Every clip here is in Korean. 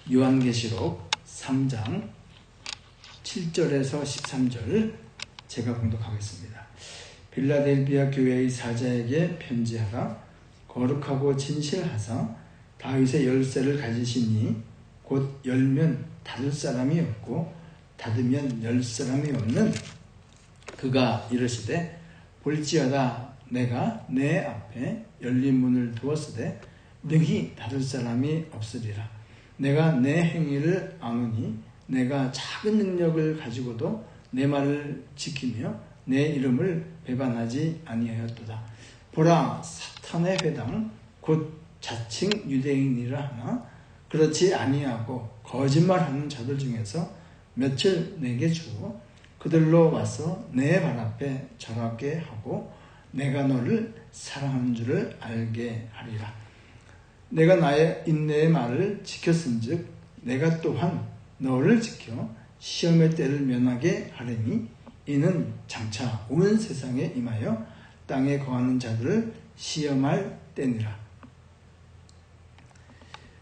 요한계시록 3장 7절에서 13절 제가 봉독하겠습니다. 빌라델비아 교회의 사자에게 편지하라. 거룩하고 진실하사 다윗의 열쇠를 가지시니 곧 열면 닫을 사람이 없고 닫으면 열 사람이 없는 그가 이르시되 볼지어다 내가 내 앞에 열린 문을 두었으되 능히 닫을 사람이 없으리라. 내가 내 행위를 아노니 내가 작은 능력을 가지고도 내 말을 지키며 내 이름을 배반하지 아니하였도다. 보라, 사탄의 회당 곧 자칭 유대인이라 하나 그렇지 아니하고 거짓말하는 자들 중에서 며칠 내게 주어 그들로 와서 내 발 앞에 절하게 하고 내가 너를 사랑하는 줄을 알게 하리라. 내가 나의 인내의 말을 지켰은즉 내가 또한 너를 지켜 시험의 때를 면하게 하리니 이는 장차 온 세상에 임하여 땅에 거하는 자들을 시험할 때니라.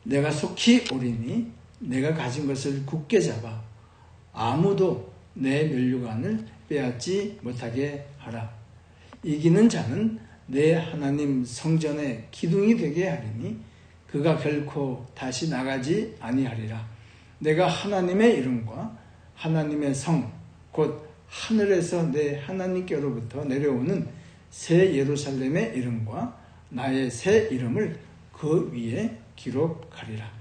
내가 속히 오리니 내가 가진 것을 굳게 잡아 아무도 내 면류관을 빼앗지 못하게 하라. 이기는 자는 내 하나님 성전의 기둥이 되게 하리니 그가 결코 다시 나가지 아니하리라. 내가 하나님의 이름과 하나님의 성 곧 하늘에서 내 하나님께로부터 내려오는 새 예루살렘의 이름과 나의 새 이름을 그 위에 기록하리라.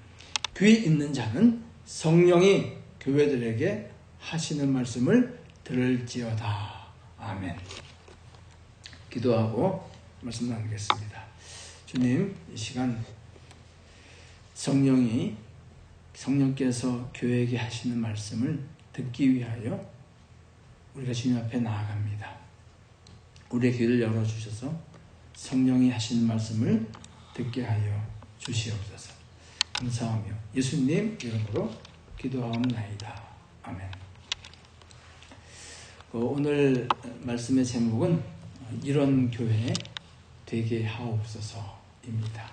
귀 있는 자는 성령이 교회들에게 하시는 말씀을 들을지어다. 아멘. 기도하고 말씀 나누겠습니다. 주님, 이 시간 성령께서 교회에게 하시는 말씀을 듣기 위하여 우리가 주님 앞에 나아갑니다. 우리의 귀를 열어주셔서 성령이 하시는 말씀을 듣게 하여 주시옵소서. 감사하며 예수님 이름으로 기도하옵나이다. 아멘. 오늘 말씀의 제목은 이런 교회 되게 하옵소서입니다.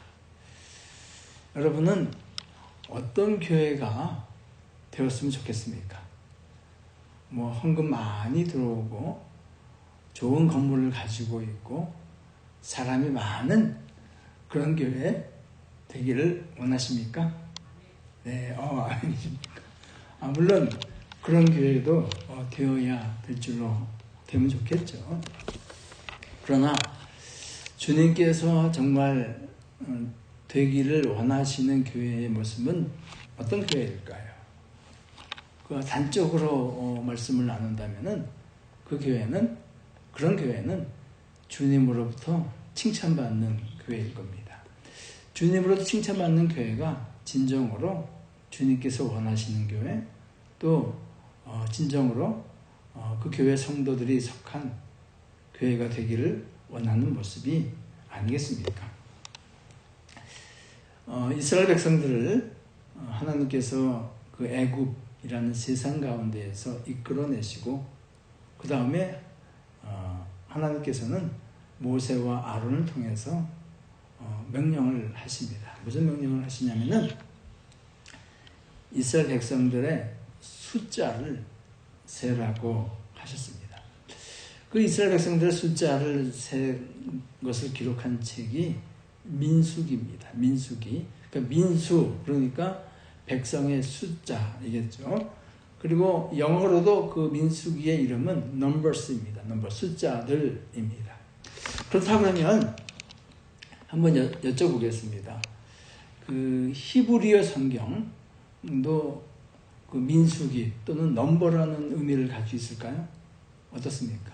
여러분은 어떤 교회가 되었으면 좋겠습니까? 헌금 많이 들어오고 좋은 건물을 가지고 있고 사람이 많은 그런 교회 되기를 원하십니까? 네, 아니십니까? 물론 그런 교회도 되어야 될 줄로 되면 좋겠죠. 그러나 주님께서 정말 되기를 원하시는 교회의 모습은 어떤 교회일까요? 그 단적으로 말씀을 나눈다면은 그런 교회는 주님으로부터 칭찬받는 교회일 겁니다. 주님으로부터 칭찬받는 교회가 진정으로 주님께서 원하시는 교회, 또 진정으로 그 교회 성도들이 속한 교회가 되기를 원하는 모습이 아니겠습니까? 이스라엘 백성들을 하나님께서 그 애굽이라는 세상 가운데에서 이끌어내시고 그 다음에 하나님께서는 모세와 아론을 통해서 명령을 하십니다. 무슨 명령을 하시냐면은 이스라엘 백성들의 숫자를 세라고 하셨습니다. 그 이스라엘 백성들의 숫자를 세 것을 기록한 책이 민수기입니다. 민수기. 그러니까 민수, 그러니까 백성의 숫자이겠죠. 그리고 영어로도 그 민수기의 이름은 numbers입니다. 숫자들입니다. 그렇다 그러면 한번 여쭤보겠습니다. 그 히브리어 성경도 그 민수기 또는 넘버라는 의미를 가지고 있을까요? 어떻습니까?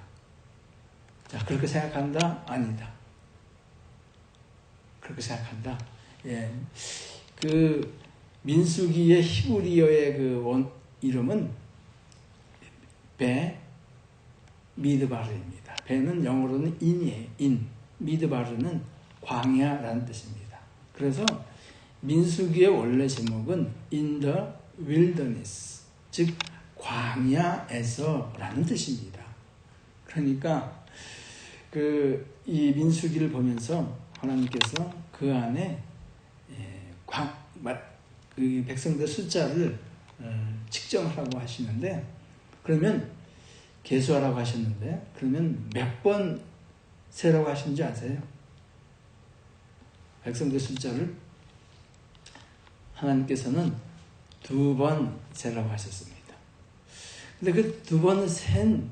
자, 그렇게 생각한다? 아니다. 그렇게 생각한다? 예. 그 민수기의 히브리어의 그 이름은 미드바르입니다. 베는 영어로는 인이에요. 미드바르는 광야라는 뜻입니다. 그래서 민수기의 원래 제목은 In the Wilderness, 즉 광야에서라는 뜻입니다. 그러니까 이 민수기를 보면서 하나님께서 그 안에 그 백성들 숫자를 측정하라고 하시는데, 그러면 계수하라고 하셨는데, 그러면 몇 번 세라고 하시는지 아세요? 백성들 숫자를 하나님께서는 2번 세라고 하셨습니다. 근데 그 2번 센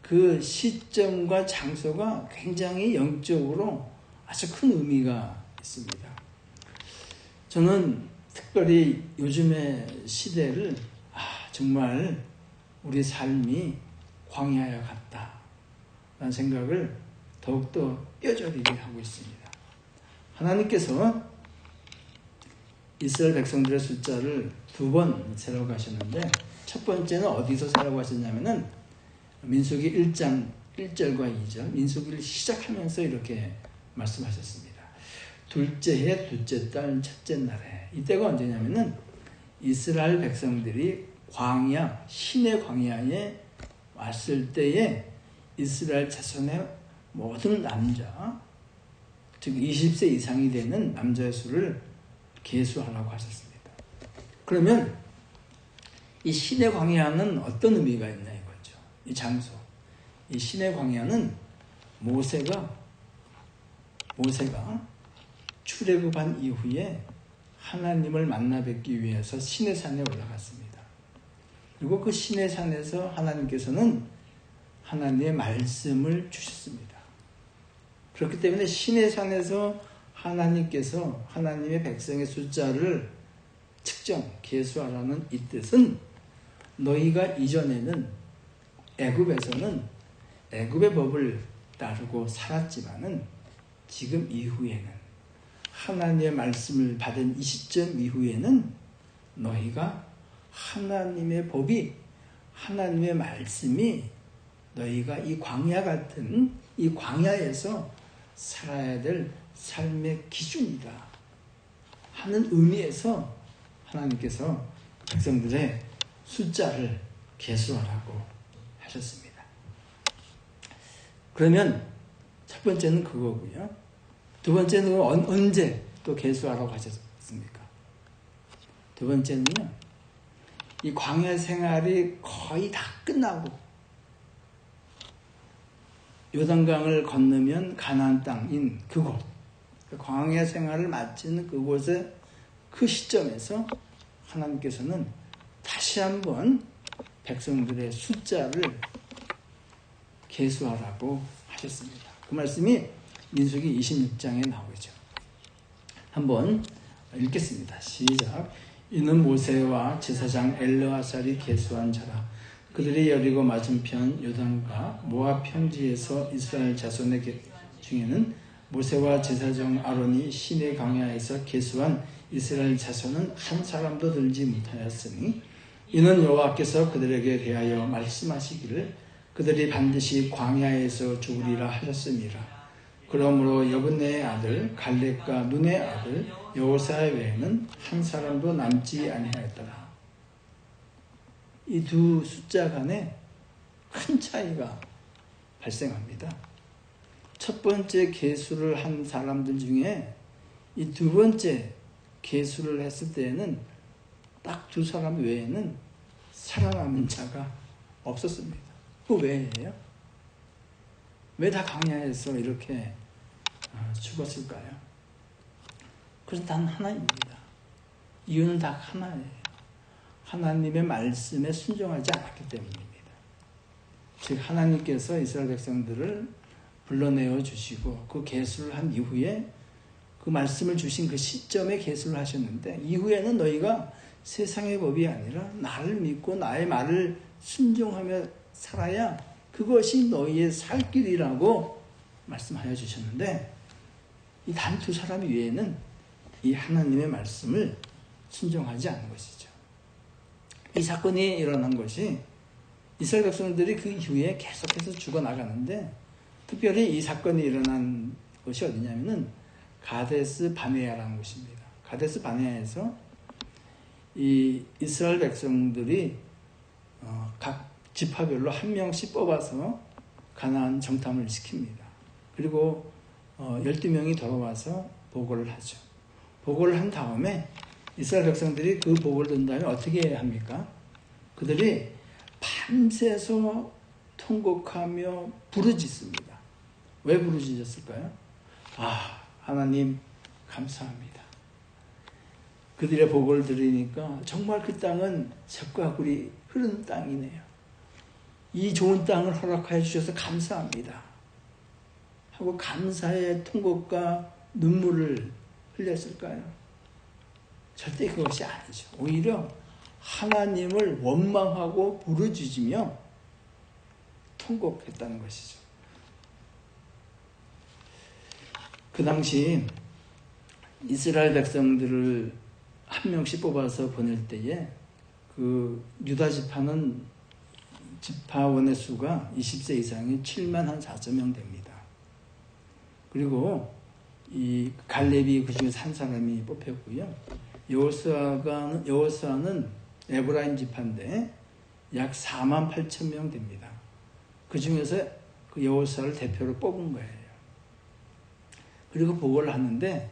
그 시점과 장소가 굉장히 영적으로 아주 큰 의미가 있습니다. 저는 특별히 요즘의 시대를 정말 우리 삶이 광야와 같다라는 생각을 더욱더 뼈저리게 하고 있습니다. 하나님께서 이스라엘 백성들의 숫자를 2번 세라고 하셨는데, 첫 번째는 어디서 세라고 하셨냐면은 민수기 1장 1절과 2절, 민수기를 시작하면서 이렇게 말씀하셨습니다. 둘째 해 둘째 달 첫째 날에, 이때가 언제냐면은 이스라엘 백성들이 광야, 신의 광야에 왔을 때에 이스라엘 자손의 모든 남자, 즉 20세 이상이 되는 남자의 수를 계수하라고 하셨습니다. 그러면 이 신의 광야는 어떤 의미가 있나 이거죠. 이 장소, 이 신의 광야는 모세가 출애굽한 이후에 하나님을 만나 뵙기 위해서 신의 산에 올라갔습니다. 그리고 그 신의 산에서 하나님께서는 하나님의 말씀을 주셨습니다. 그렇기 때문에 신의 산에서 하나님께서 하나님의 백성의 숫자를 측정, 계수하라는 이 뜻은, 너희가 이전에는 애굽에서는 애굽의 법을 따르고 살았지만은 지금 이후에는, 하나님의 말씀을 받은 이 시점 이후에는 너희가 하나님의 법이, 하나님의 말씀이 너희가 이 광야 같은 이 광야에서 살아야 될 삶의 기준이다 하는 의미에서 하나님께서 백성들의 숫자를 계수하라고 하셨습니다. 그러면 첫 번째는 그거고요. 두 번째는 언제 또 계수하라고 하셨습니까? 두 번째는요, 이 광야 생활이 거의 다 끝나고 요단강을 건너면 가나안 땅인 그곳, 광야 생활을 마치는 그곳에, 그 시점에서 하나님께서는 다시 한번 백성들의 숫자를 계수하라고 하셨습니다. 그 말씀이 민수기 26장에 나오죠. 한번 읽겠습니다. 시작. 이는 모세와 제사장 엘르아살이 계수한 자라. 그들이 여리고 맞은편 요단과 모압 평지에서 이스라엘 자손의 중에는 모세와 제사장 아론이 시내 광야에서 계수한 이스라엘 자손은 한 사람도 들지 못하였으니, 이는 여호와께서 그들에게 대하여 말씀하시기를 그들이 반드시 광야에서 죽으리라 하셨음이라. 그러므로 여분네의 아들 갈렙과 눈의 아들 여호사 외에는 한 사람도 남지 아니하였더라. 이 두 숫자 간에 큰 차이가 발생합니다. 첫 번째 계수를 한 사람들 중에 이 두 번째 계수를 했을 때에는 딱 두 사람 외에는 살아남은 자가 없었습니다. 그 왜예요? 왜 다 광야에서 이렇게 죽었을까요? 그것은 단 하나입니다. 이유는 다 하나예요. 하나님의 말씀에 순종하지 않았기 때문입니다. 즉 하나님께서 이스라엘 백성들을 불러내어 주시고 그 계수를 한 이후에 그 말씀을 주신 그 시점에 계수를 하셨는데, 이후에는 너희가 세상의 법이 아니라 나를 믿고 나의 말을 순종하며 살아야 그것이 너희의 살 길이라고 말씀하여 주셨는데, 이 단 두 사람 외에는 이 하나님의 말씀을 순종하지 않은 것이죠. 이 사건이 일어난 것이 이스라엘 백성들이 그 이후에 계속해서 죽어나가는데, 특별히 이 사건이 일어난 곳이 어디냐면은 가데스 바네아라는 곳입니다. 가데스 바네아에서 이 이스라엘 백성들이 각 지파별로 한 명씩 뽑아서 가나안 정탐을 시킵니다. 그리고 12명이 돌아와서 보고를 하죠. 보고를 한 다음에 이스라엘 백성들이 그 복을 듣는 다음에 어떻게 합니까? 그들이 밤새서 통곡하며 부르짖습니다. 왜 부르짖었을까요? 하나님 감사합니다. 그들의 복을 들으니까 정말 그 땅은 젖과 꿀이 흐르는 땅이네요. 이 좋은 땅을 허락하여 주셔서 감사합니다. 하고 감사의 통곡과 눈물을 흘렸을까요? 절대 그것이 아니죠. 오히려 하나님을 원망하고 부르짖으며 통곡했다는 것이죠. 그 당시 이스라엘 백성들을 한 명씩 뽑아서 보낼 때에 그 유다 지파는 지파원의 수가 20세 이상이 7만 한 4,000명 됩니다. 그리고 이 갈렙이 그 중에서 한 사람이 뽑혔고요. 여호수아는 에브라임 지파인데 약 4만 8천 명 됩니다. 그 중에서 그 여호수아를 대표로 뽑은 거예요. 그리고 보고를 하는데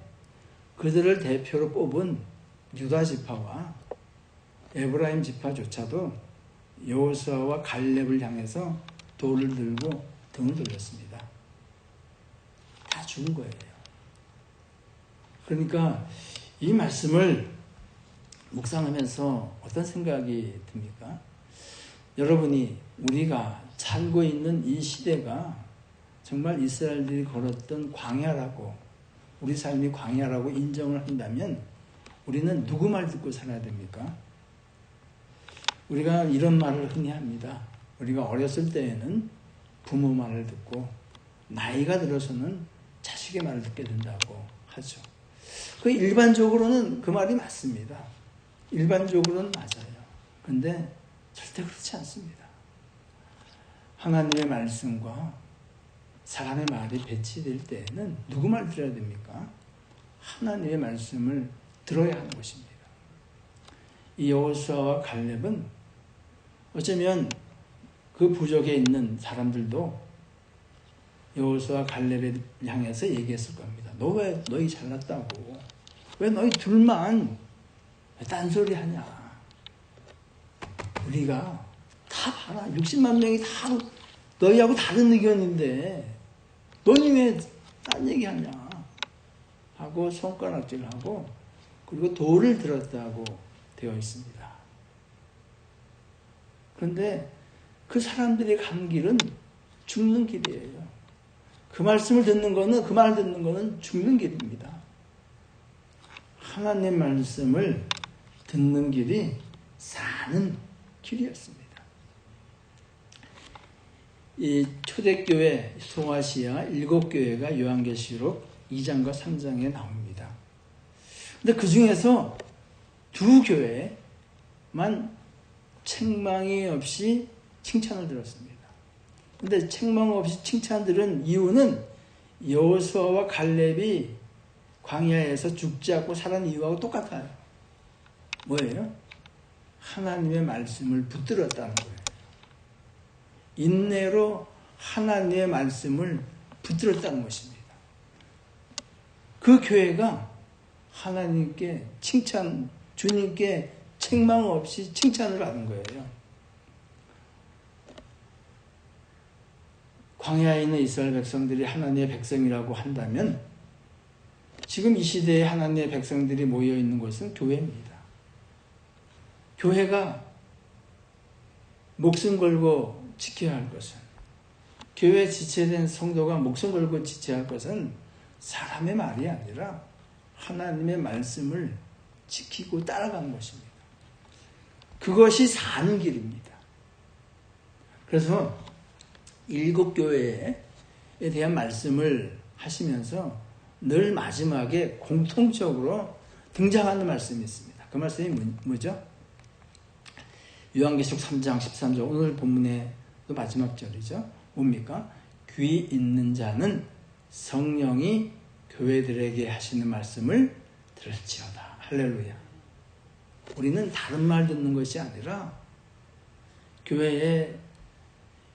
그들을 대표로 뽑은 유다 지파와 에브라임 지파조차도 여호수아와 갈렙을 향해서 돌을 들고 등을 돌렸습니다. 다 죽은 거예요. 그러니까 이 말씀을 묵상하면서 어떤 생각이 듭니까? 여러분이 우리가 살고 있는 이 시대가 정말 이스라엘들이 걸었던 광야라고, 우리 삶이 광야라고 인정을 한다면 우리는 누구 말 듣고 살아야 됩니까? 우리가 이런 말을 흔히 합니다. 우리가 어렸을 때에는 부모 말을 듣고 나이가 들어서는 자식의 말을 듣게 된다고 하죠. 그 일반적으로는 그 말이 맞습니다. 일반적으로는 맞아요. 그런데 절대 그렇지 않습니다. 하나님의 말씀과 사람의 말이 배치될 때에는 누구 말 들어야 됩니까? 하나님의 말씀을 들어야 하는 것입니다. 이 여호수아와 갈렙은 어쩌면 그 부족에 있는 사람들도 여호수아 갈렙을 향해서 얘기했을 겁니다. 너 왜 너희 잘났다고? 왜 너희 둘만 딴소리 하냐? 우리가 다 봐라. 60만 명이 다 너희하고 다른 의견인데 너희 왜 딴 얘기하냐? 하고 손가락질하고 그리고 돌을 들었다고 되어 있습니다. 그런데 그 사람들이 간 길은 죽는 길이에요. 그 말씀을 듣는 거는, 그 말 듣는 거는 죽는 길입니다. 하나님 말씀을 듣는 길이 사는 길이었습니다. 이 초대교회 소아시아 7교회가 요한계시록 2장과 3장에 나옵니다. 근데 그 중에서 2교회만 책망이 없이 칭찬을 들었습니다. 근데 책망 없이 칭찬 들은 이유는 여호수아와 갈렙이 광야에서 죽지 않고 살아난 이유하고 똑같아요. 뭐예요? 하나님의 말씀을 붙들었다는 거예요. 인내로 하나님의 말씀을 붙들었다는 것입니다. 그 교회가 하나님께 칭찬, 주님께 책망 없이 칭찬을 하는 거예요. 광야에 있는 이스라엘 백성들이 하나님의 백성이라고 한다면 지금 이 시대에 하나님의 백성들이 모여있는 곳은 교회입니다. 교회가 목숨 걸고 지켜야 할 것은, 교회 지체된 성도가 목숨 걸고 지켜야 할 것은 사람의 말이 아니라 하나님의 말씀을 지키고 따라가는 것입니다. 그것이 사는 길입니다. 그래서 7교회에 대한 말씀을 하시면서 늘 마지막에 공통적으로 등장하는 말씀이 있습니다. 그 말씀이 뭐죠? 요한계시록 3장 13절, 오늘 본문의 마지막 절이죠. 뭡니까? 귀 있는 자는 성령이 교회들에게 하시는 말씀을 들을지어다. 할렐루야. 우리는 다른 말 듣는 것이 아니라 교회에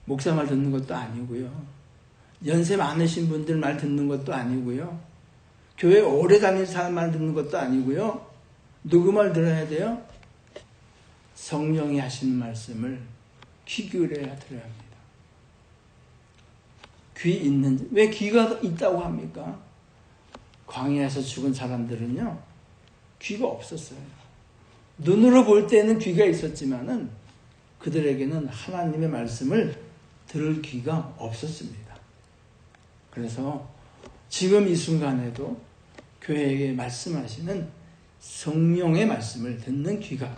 목사 말 듣는 것도 아니고요. 연세 많으신 분들 말 듣는 것도 아니고요. 교회 오래 다닌 사람 말 듣는 것도 아니고요. 누구 말 들어야 돼요? 성령이 하시는 말씀을 귀 기울여야 들어야 합니다. 귀 있는지, 왜 귀가 있다고 합니까? 광야에서 죽은 사람들은요, 귀가 없었어요. 눈으로 볼 때는 귀가 있었지만은 그들에게는 하나님의 말씀을 들을 귀가 없었습니다. 그래서 지금 이 순간에도 교회에게 말씀하시는 성령의 말씀을 듣는 귀가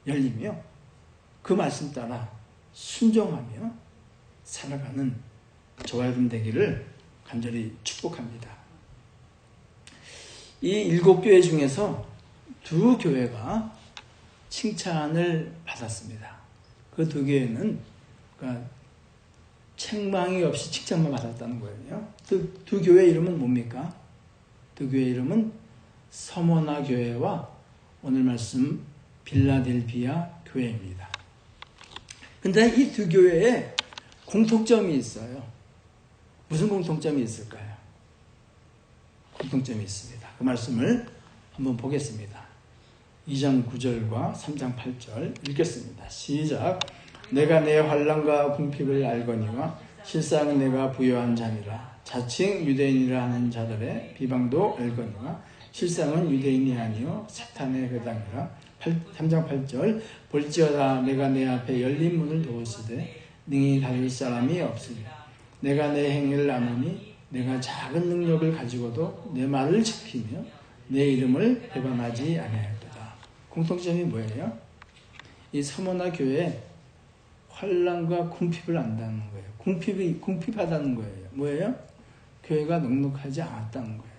열리며 그 말씀 따라 순종하며 살아가는 저와 여러분 되기를 간절히 축복합니다. 이 7교회 중에서 2교회가 칭찬을 받았습니다. 그 2교회는 그러니까 책망이 없이 칭찬만 받았다는 거예요. 두 교회 이름은 뭡니까? 2교회 이름은 서머나 교회와 오늘 말씀 빌라델비아 교회입니다. 근데 이 2교회에 공통점이 있어요. 무슨 공통점이 있을까요? 공통점이 있습니다. 그 말씀을 한번 보겠습니다. 2장 9절과 3장 8절 읽겠습니다. 시작. 내가 내 환난과 궁핍을 알거니와 실상은 내가 부요한 자니라. 자칭 유대인이라 하는 자들의 비방도 알거니와 실상은 유대인이 아니요 사탄의 회당이라. 3장 8절. 볼지어다 내가 내 앞에 열린 문을 두었으되 능히 닫을 사람이 없으니 내가 내 행위를 아노니 내가 작은 능력을 가지고도 내 말을 지키며 내 이름을 배반하지 아니하였도다. 공통점이 뭐예요? 이 서머나 교회에 환난과 궁핍을 안다는 거예요. 궁핍하다는 거예요. 뭐예요? 교회가 넉넉하지 않았다는 거예요.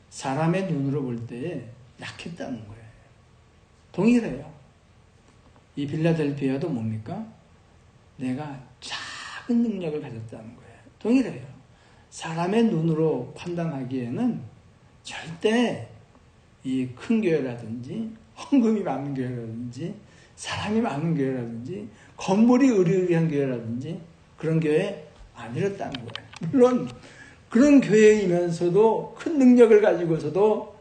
사람의 눈으로 볼 때에 약했다는 거예요. 동일해요. 이 빌라델비아도 뭡니까? 내가 작은 능력을 가졌다는 거예요. 동일해요. 사람의 눈으로 판단하기에는 절대 이 큰 교회라든지 헌금이 많은 교회라든지 사람이 많은 교회라든지 건물이 의리의리한 교회라든지 그런 교회 아니었다는 거예요. 물론 그런 교회이면서도 큰 능력을 가지고서도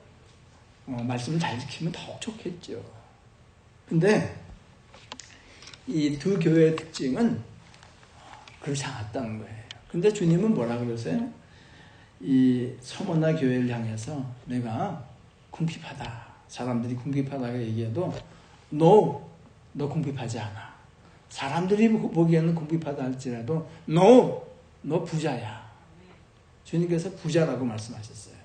말씀을 잘 지키면 더 좋겠죠. 근데 이 2교회의 특징은 그렇지 않았다는 거예요. 근데 주님은 뭐라 그러세요? 이 서머나 교회를 향해서 내가 궁핍하다. 사람들이 궁핍하다고 얘기해도 너 궁핍하지 않아. 사람들이 보기에는 궁핍하다 할지라도 너 부자야. 주님께서 부자라고 말씀하셨어요.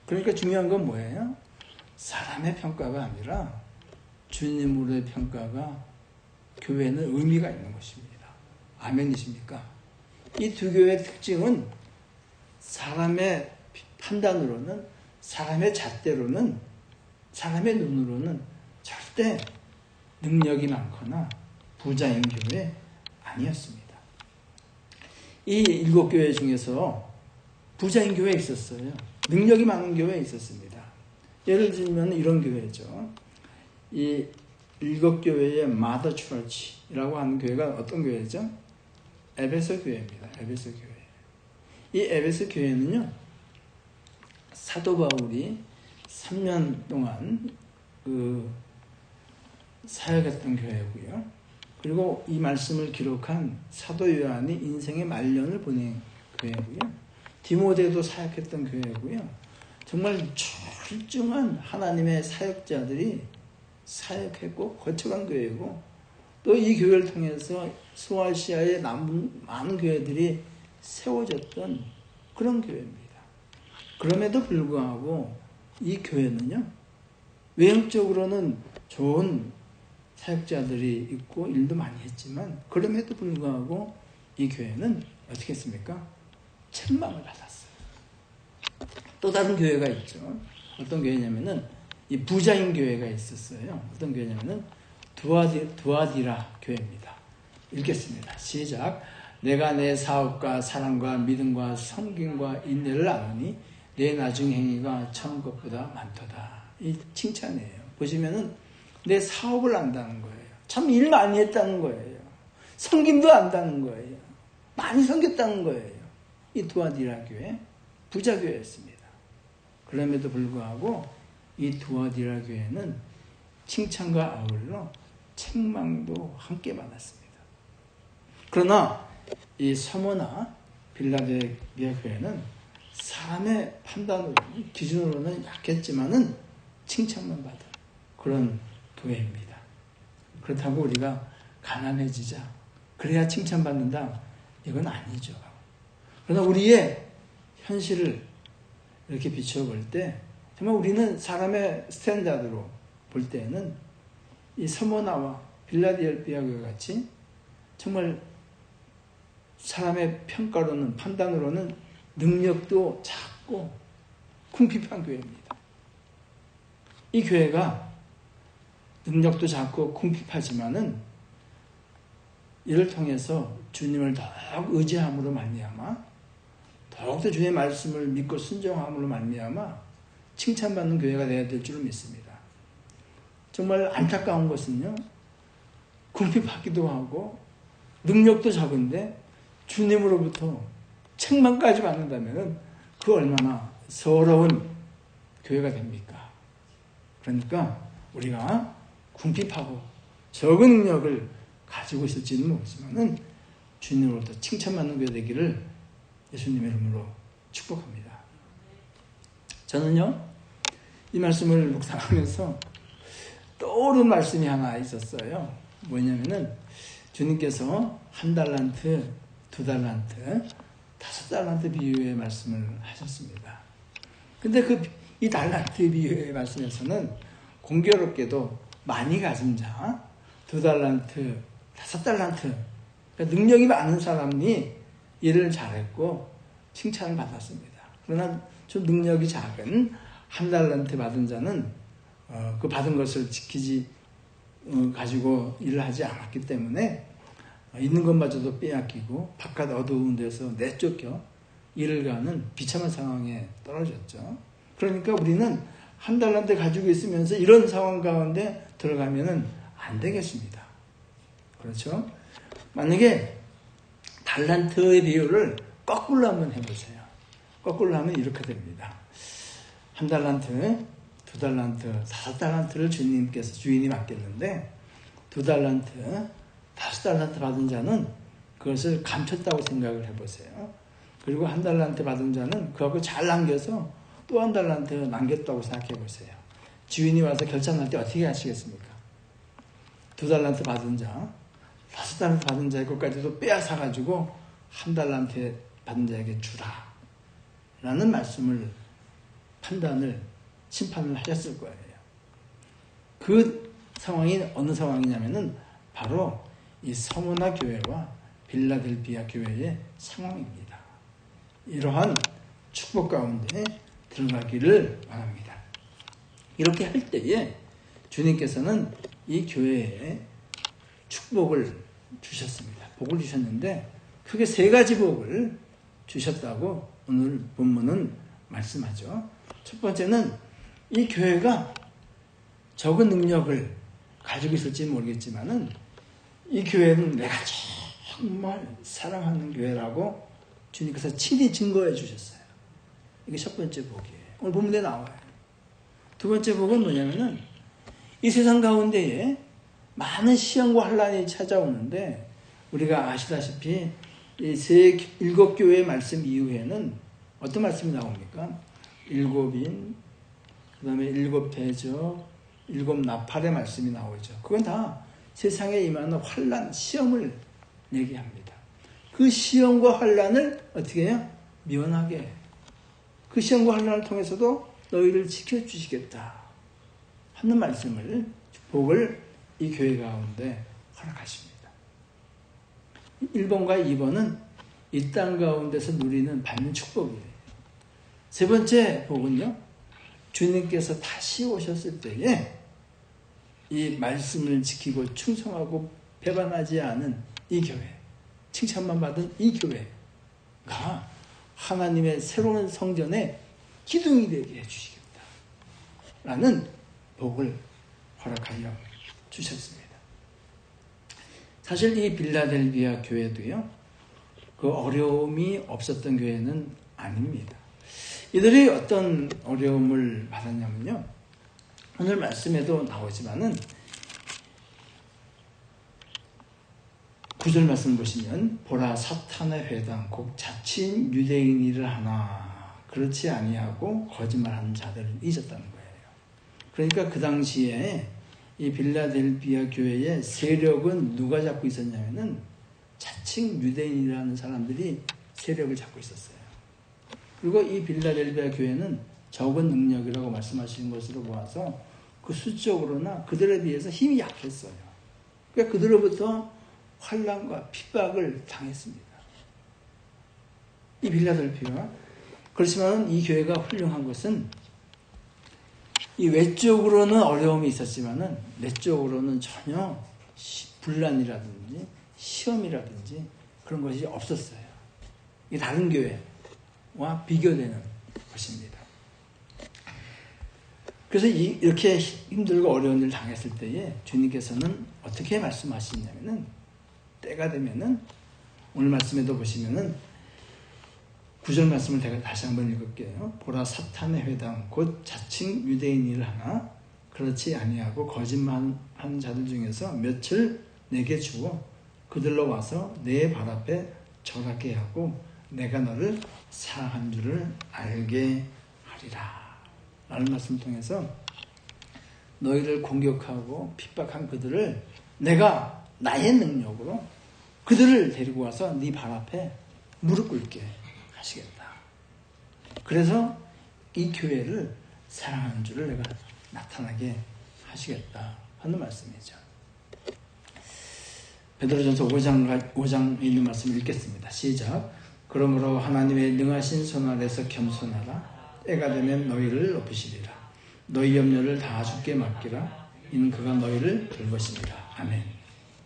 그러니까 중요한 건 뭐예요? 사람의 평가가 아니라 주님으로의 평가가 교회는 의미가 있는 것입니다. 아멘이십니까? 이 2교회의 특징은 사람의 판단으로는 사람의 잣대로는 사람의 눈으로는 절대 능력이 많거나 부자인 교회 아니었습니다. 이 7교회 중에서 부자인 교회 있었어요. 능력이 많은 교회 있었습니다. 예를 들면 이런 교회죠. 이 7교회의 마더 처치라고 하는 교회가 어떤 교회죠? 에베소 교회입니다. 에베소 교회. 이 에베소 교회는요, 사도 바울이 3년 동안 사역했던 교회고요. 그리고 이 말씀을 기록한 사도 요한이 인생의 말년을 보낸 교회고요. 디모데도 사역했던 교회고요. 정말 출중한 하나님의 사역자들이 사역했고 거쳐간 교회고, 또 이 교회를 통해서 소아시아의 많은 교회들이 세워졌던 그런 교회입니다. 그럼에도 불구하고 이 교회는요, 외형적으로는 좋은 사역자들이 있고 일도 많이 했지만 그럼에도 불구하고 이 교회는 어떻게 했습니까? 책망을 받았어요. 또 다른 교회가 있죠. 어떤 교회냐면은 이 부자인 교회가 있었어요. 어떤 교회냐면은 두아디라 교회입니다. 읽겠습니다. 시작. 내가 내 사업과 사랑과 믿음과 섬김과 인내를 아노니 내 나중 행위가 처음 것보다 많도다. 이 칭찬이에요. 보시면은 내 사업을 안다는 거예요. 참 일 많이 했다는 거예요. 섬김도 안다는 거예요. 많이 섬겼다는 거예요. 이 두아디라 교회 부자 교회였습니다. 그럼에도 불구하고 이 두아디라 교회는 칭찬과 아울러 책망도 함께 받았습니다. 그러나 이 서머나 빌라델비아 교회는 사람의 판단 기준으로는 약했지만은 칭찬만 받은 그런 교회입니다. 그렇다고 우리가 가난해지자 그래야 칭찬받는다 이건 아니죠. 그러나 우리의 현실을 이렇게 비춰볼 때 정말 우리는 사람의 스탠다드로 볼 때는 이 서머나와 빌라델비아 교회 같이 정말 사람의 평가로는 판단으로는 능력도 작고 궁핍한 교회입니다. 이 교회가 능력도 작고 궁핍하지만은 이를 통해서 주님을 더욱 의지함으로 말미암아 더욱더 주의 말씀을 믿고 순종함으로 말미암아 칭찬받는 교회가 되어야 될 줄 믿습니다. 정말 안타까운 것은요, 궁핍하기도 하고 능력도 작은데 주님으로부터 책망까지 받는다면 그 얼마나 서러운 교회가 됩니까? 그러니까 우리가 궁핍하고 적은 능력을 가지고 있을지는 모르지만은 주님으로부터 칭찬받는 교회 되기를 예수님의 이름으로 축복합니다. 저는요, 이 말씀을 묵상하면서 떠오른 말씀이 하나 있었어요. 뭐냐면은 주님께서 1달란트, 2달란트, 5달란트 비유의 말씀을 하셨습니다. 근데 이 달란트 비유의 말씀에서는 공교롭게도 많이 가진 자, 2달란트, 5달란트, 그러니까 능력이 많은 사람이 일을 잘했고 칭찬을 받았습니다. 그러나 좀 능력이 작은 1달란트 받은 자는 그 받은 것을 지키지 가지고 일을 하지 않았기 때문에 있는 것마저도 빼앗기고 바깥 어두운 데서 내쫓겨 일을 가는 비참한 상황에 떨어졌죠. 그러니까 우리는 1달란트 가지고 있으면서 이런 상황 가운데 들어가면은 안 되겠습니다. 그렇죠? 만약에 달란트의 비율을 거꾸로 한번 해보세요. 거꾸로 하면 이렇게 됩니다. 1달란트, 2달란트, 5달란트를 주인이 맡겼는데 2달란트, 5달란트 받은 자는 그것을 감췄다고 생각을 해보세요. 그리고 1달란트 받은 자는 그하고 잘 남겨서 또 1달란트 남겼다고 생각해보세요. 주인이 와서 결정할 때 어떻게 하시겠습니까? 2달란트 받은 자, 5달란트 받은 자의 것까지도 빼앗아가지고 1달란트 받은 자에게 주라 라는 말씀을 판단을 심판을 하셨을 거예요. 그 상황이 어느 상황이냐면은 바로 이 서머나 교회와 빌라델비아 교회의 상황입니다. 이러한 축복 가운데 들어가기를 원합니다. 이렇게 할 때에 주님께서는 이 교회에 축복을 주셨습니다. 복을 주셨는데 크게 3가지 복을 주셨다고 오늘 본문은 말씀하죠. 첫 번째는 이 교회가 적은 능력을 가지고 있을지 모르겠지만은 이 교회는 내가 정말 사랑하는 교회라고 주님께서 친히 증거해 주셨어요. 이게 첫 번째 복이에요. 오늘 본문에 나와요. 두 번째 복은 뭐냐면은 이 세상 가운데에 많은 시험과 환난이 찾아오는데 우리가 아시다시피 이 7 교회의 말씀 이후에는 어떤 말씀이 나옵니까? 7인, 그 다음에 7 대적, 7 나팔의 말씀이 나오죠. 그건 다 세상에 임하는 환난, 시험을 얘기합니다. 그 시험과 환난을 어떻게 해요? 면하게 해요. 그 시험과 환난을 통해서도 너희를 지켜주시겠다 하는 말씀을, 복을 이 교회 가운데 허락하십니다. 1번과 2번은 이 땅 가운데서 누리는 받는 축복이에요. 세 번째 복은요, 주님께서 다시 오셨을 때에 이 말씀을 지키고 충성하고 배반하지 않은 이 교회, 칭찬만 받은 이 교회가 하나님의 새로운 성전의 기둥이 되게 해주시겠다 라는 복을 허락하여 주셨습니다. 사실 이 빌라델비아 교회도요, 그 어려움이 없었던 교회는 아닙니다. 이들이 어떤 어려움을 받았냐면요, 오늘 말씀에도 나오지만은 9절 말씀을 보시면 보라 사탄의 회당 곧 자칭 유대인이를 하나 그렇지 아니하고 거짓말하는 자들을 잊었다는 거예요. 그러니까 그 당시에 이 빌라델비아 교회의 세력은 누가 잡고 있었냐면은 자칭 유대인이라는 사람들이 세력을 잡고 있었어요. 그리고 이 빌라델비아 교회는 적은 능력이라고 말씀하시는 것으로 보아서 그 수적으로나 그들에 비해서 힘이 약했어요. 그러니까 그들로부터 환난과 핍박을 당했습니다. 이 빌라델비아. 그렇지만 이 교회가 훌륭한 것은 이 외적으로는 어려움이 있었지만은 내적으로는 전혀 분란이라든지 시험이라든지 그런 것이 없었어요. 이 다른 교회와 비교되는 것입니다. 그래서 이렇게 힘들고 어려운 일을 당했을 때에 주님께서는 어떻게 말씀하시냐면은 때가 되면은 오늘 말씀에도 보시면은 9절 말씀을 제가 다시 한번 읽을게요. 보라 사탄의 회당 곧 자칭 유대인이를 하나 그렇지 아니하고 거짓말하는 자들 중에서 몇을 내게 주어 그들로 와서 내 발 앞에 절하게 하고 내가 너를 사랑한 줄을 알게 하리라 라는 말씀을 통해서 너희를 공격하고 핍박한 그들을 내가 나의 능력으로 그들을 데리고 와서 네 발 앞에 무릎 꿇게 하시겠다. 그래서 이 교회를 사랑하는 줄을 내가 나타나게 하시겠다 하는 말씀이죠. 베드로전서 5장에 있는 말씀을 읽겠습니다. 시작. 그러므로 하나님의 능하신 손 아래서 겸손하라. 때가 되면 너희를 높이시리라. 너희 염려를 다 주께 맡기라. 이는 그가 너희를 돌보시리라. 아멘.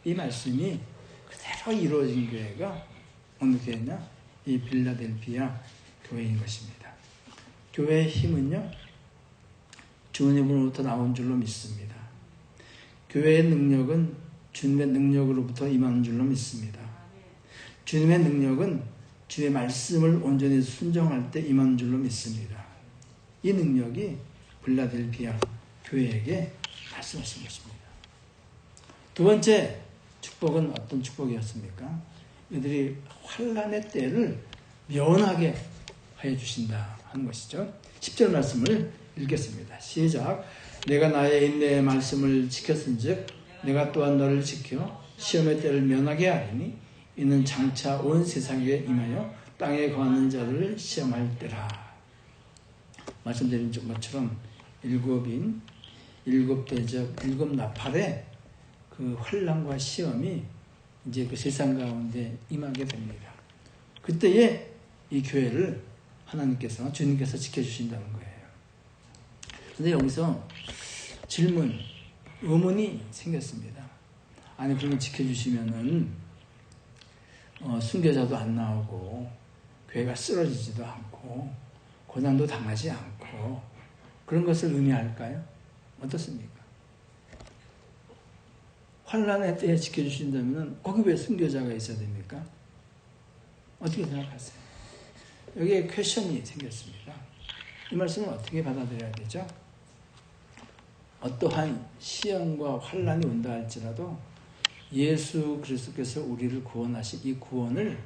이 말씀이 그대로 이루어진 교회가 어느 교회냐? 이 빌라델비아 교회인 것입니다. 교회의 힘은요, 주님으로부터 나온 줄로 믿습니다. 교회의 능력은 주님의 능력으로부터 임하는 줄로 믿습니다. 주님의 능력은 주의 말씀을 온전히 순종할 때 임하는 줄로 믿습니다. 이 능력이 빌라델비아 교회에게 말씀하신 것입니다. 두 번째 축복은 어떤 축복이었습니까? 이들이 환난의 때를 면하게 하여 주신다 하는 것이죠. 10절 말씀을 읽겠습니다. 시작. 내가 나의 인내의 말씀을 지켰은즉 내가 또한 너를 지켜 시험의 때를 면하게 하리니 이는 장차 온 세상에 임하여 땅에 거하는 자들을 시험할 때라. 말씀드린 것처럼 일곱 대접, 일곱 나팔의 그 환난과 시험이 이제 그 세상 가운데 임하게 됩니다. 그때에 이 교회를 하나님께서, 주님께서 지켜주신다는 거예요. 근데 여기서 질문, 의문이 생겼습니다. 아니, 그러면 지켜주시면은, 순교자도 안 나오고, 교회가 쓰러지지도 않고, 고난도 당하지 않고, 그런 것을 의미할까요? 어떻습니까? 환난의 때에 지켜주신다면 거기 왜 순교자가 있어야 됩니까? 어떻게 생각하세요? 여기에 퀘션이 생겼습니다. 이 말씀을 어떻게 받아들여야 되죠? 어떠한 시험과 환난이 온다 할지라도 예수 그리스도께서 우리를 구원하신 이 구원을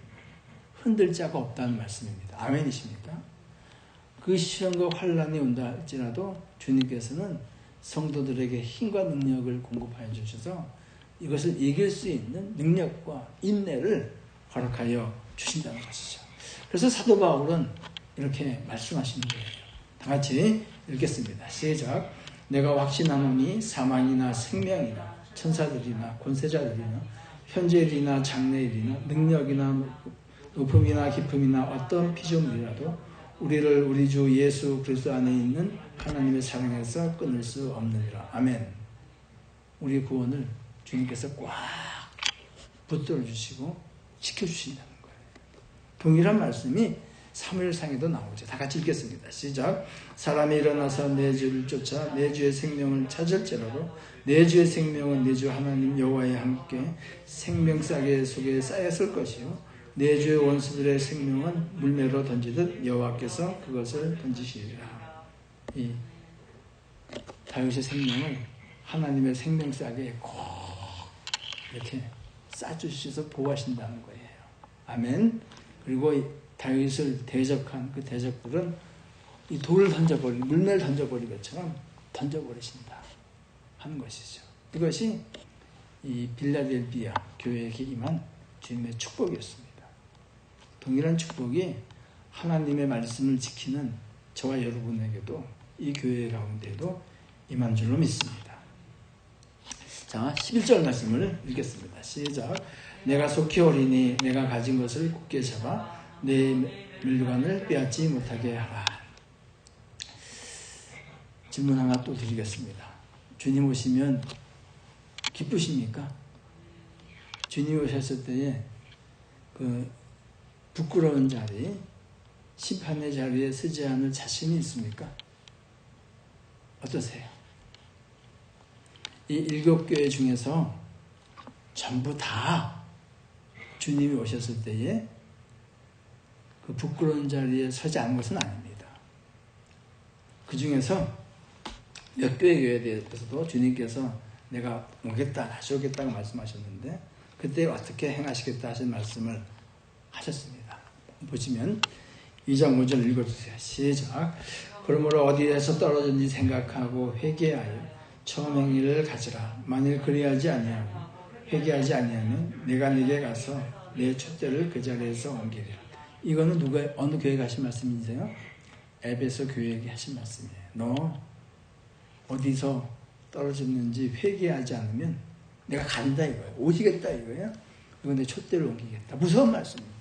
흔들 자가 없다는 말씀입니다. 아멘이십니까? 그 시험과 환난이 온다 할지라도 주님께서는 성도들에게 힘과 능력을 공급하여 주셔서 이것을 이길 수 있는 능력과 인내를 허락하여 주신다는 것이죠. 그래서 사도 바울은 이렇게 말씀하시는 거예요. 다 같이 읽겠습니다. 시작. 내가 확신하노니 사망이나 생명이나 천사들이나 권세자들이나 현재일이나 장래일이나 능력이나 높음이나 깊음이나 어떤 피조물이라도 우리를 우리 주 예수 그리스도 안에 있는 하나님의 사랑에서 끊을 수 없느니라. 아멘. 우리 구원을 주님께서 꽉 붙들어 주시고 지켜주신다는 거예요. 동일한 말씀이 사무엘상에도 나오죠. 다 같이 읽겠습니다. 시작. 사람이 일어나서 내 주를 쫓아 내 주의 생명을 찾을지라도 내 주의 생명은 내 주 하나님 여호와와 함께 생명싸개 속에 쌓였을 것이요 내 주의 원수들의 생명은 물매로 던지듯 여호와께서 그것을 던지시리라. 다윗의 생명을 하나님의 생명싸게 꼭 이렇게 싸주셔서 보호하신다는 거예요. 아멘. 그리고 다윗을 대적한 그 대적들은 이 돌을 던져버리고 물매를 던져버린 것처럼 던져버리신다 하는 것이죠. 이것이 이 빌라델비아 교회에게 임한 주님의 축복이었습니다. 동일한 축복이 하나님의 말씀을 지키는 저와 여러분에게도 이 교회 가운데도 임한 줄로 믿습니다. 자, 11절 말씀을 읽겠습니다. 시작. 내가 속히 오리니 내가 가진 것을 굳게 잡아 내 물건을 빼앗지 못하게 하라. 질문 하나 또 드리겠습니다. 주님 오시면 기쁘십니까? 주님 오셨을 때에 그 부끄러운 자리, 심판의 자리에 서지 않을 자신이 있습니까? 어떠세요? 이 7교회 중에서 전부 다 주님이 오셨을 때에 그 부끄러운 자리에 서지 않은 것은 아닙니다. 그 중에서 몇 교회 교회에 대해서도 주님께서 내가 오겠다, 다시 오겠다고 말씀하셨는데 그때 어떻게 행하시겠다 하신 말씀을 하셨습니다. 보시면 2장 5절 읽어주세요. 시작. 그러므로 어디에서 떨어졌는지 생각하고 회개하여 처음 행위를 가지라. 만일 그리하지 아니하고 회개하지 아니하면 내가 네게 가서 내 촛대를 그 자리에서 옮기리라. 이거는 어느 교회가 하신 말씀이세요? 에베소 교회에게 하신 말씀이에요. 너 어디서 떨어졌는지 회개하지 않으면 내가 간다 이거예요. 오시겠다 이거예요. 이거 내 촛대를 옮기겠다. 무서운 말씀입니다.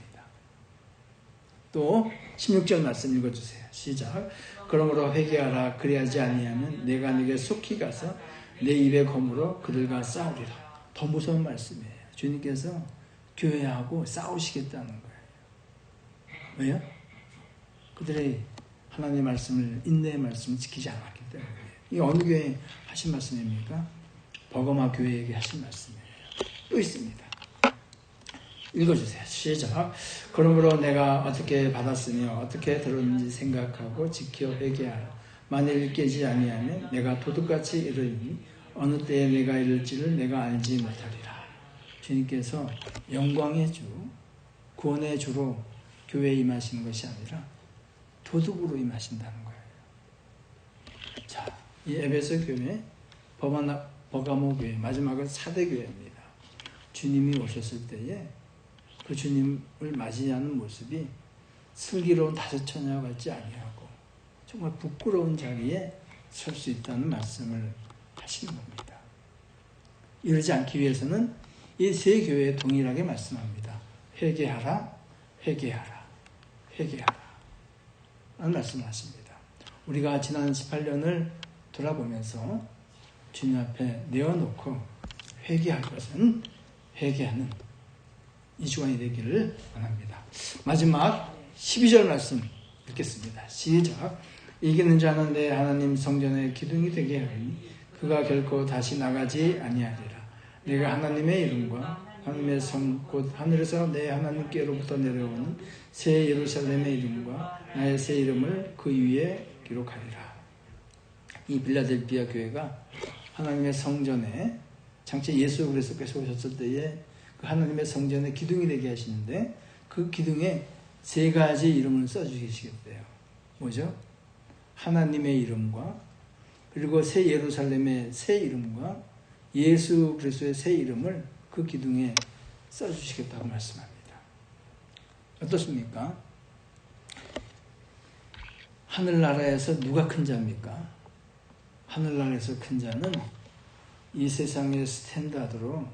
또 16절 말씀 읽어주세요. 시작. 그러므로 회개하라. 그리하지 아니하면 내가 네게 속히 가서 내 입에 검으로 그들과 싸우리라. 더 무서운 말씀이에요. 주님께서 교회하고 싸우시겠다는 거예요. 왜요? 그들의 하나님의 말씀을, 인내의 말씀을 지키지 않았기 때문에. 이게 어느 교회에 하신 말씀입니까? 버거마 교회에게 하신 말씀이에요. 또 있습니다. 읽어주세요. 시작. 그러므로 내가 어떻게 받았으며 어떻게 들었는지 생각하고 지켜 회개하라. 만일 깨지 아니하면 내가 도둑같이 이르니 어느 때에 내가 이를지를 내가 알지 못하리라. 주님께서 영광의 주, 구원의 주로 교회에 임하시는 것이 아니라 도둑으로 임하신다는 거예요. 자, 이 에베소 교회, 버가모 교회, 마지막은 사대 교회입니다. 주님이 오셨을 때에 그 주님을 맞이하는 모습이 슬기로운 다섯 처녀와 같지 아니하고 정말 부끄러운 자리에 설 수 있다는 말씀을 하시는 겁니다. 이러지 않기 위해서는 이 세 교회에 동일하게 말씀합니다. 회개하라, 회개하라, 회개하라 라는 말씀을 하십니다. 우리가 지난 18년을 돌아보면서 주님 앞에 내어놓고 회개할 것은 회개하는 이 주간이 되기를 원합니다. 마지막 12절 말씀 읽겠습니다. 시작. 이기는 자는 내 하나님 성전의 기둥이 되게 하리니 그가 결코 다시 나가지 아니하리라. 내가 하나님의 이름과 하나님의 성 곧 하늘에서 내 하나님께로부터 내려오는 새 예루살렘의 이름과 나의 새 이름을 그 위에 기록하리라. 이 빌라델비아 교회가 하나님의 성전에 장차 예수 그리스도께서 오셨을 때에 그 하나님의 성전의 기둥이 되게 하시는데 그 기둥에 세 가지 이름을 써주시겠대요. 뭐죠? 하나님의 이름과 그리고 새 예루살렘의 새 이름과 예수 그리스도의 새 이름을 그 기둥에 써주시겠다고 말씀합니다. 어떻습니까? 하늘나라에서 누가 큰 자입니까? 하늘나라에서 큰 자는 이 세상의 스탠다드로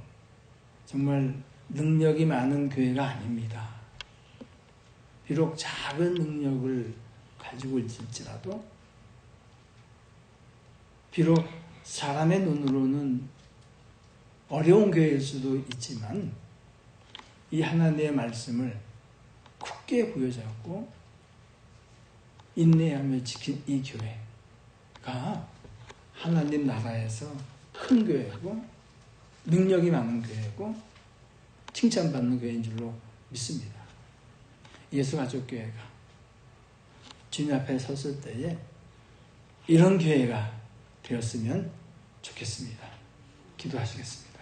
정말 능력이 많은 교회가 아닙니다. 비록 작은 능력을 가지고 있을지라도 비록 사람의 눈으로는 어려운 교회일 수도 있지만 이 하나님의 말씀을 굳게 부여잡고 인내하며 지킨 이 교회가 하나님 나라에서 큰 교회고 능력이 많은 교회고 칭찬받는 교회인 줄로 믿습니다. 예수가족교회가 주님 앞에 섰을 때에 이런 교회가 되었으면 좋겠습니다. 기도하시겠습니다.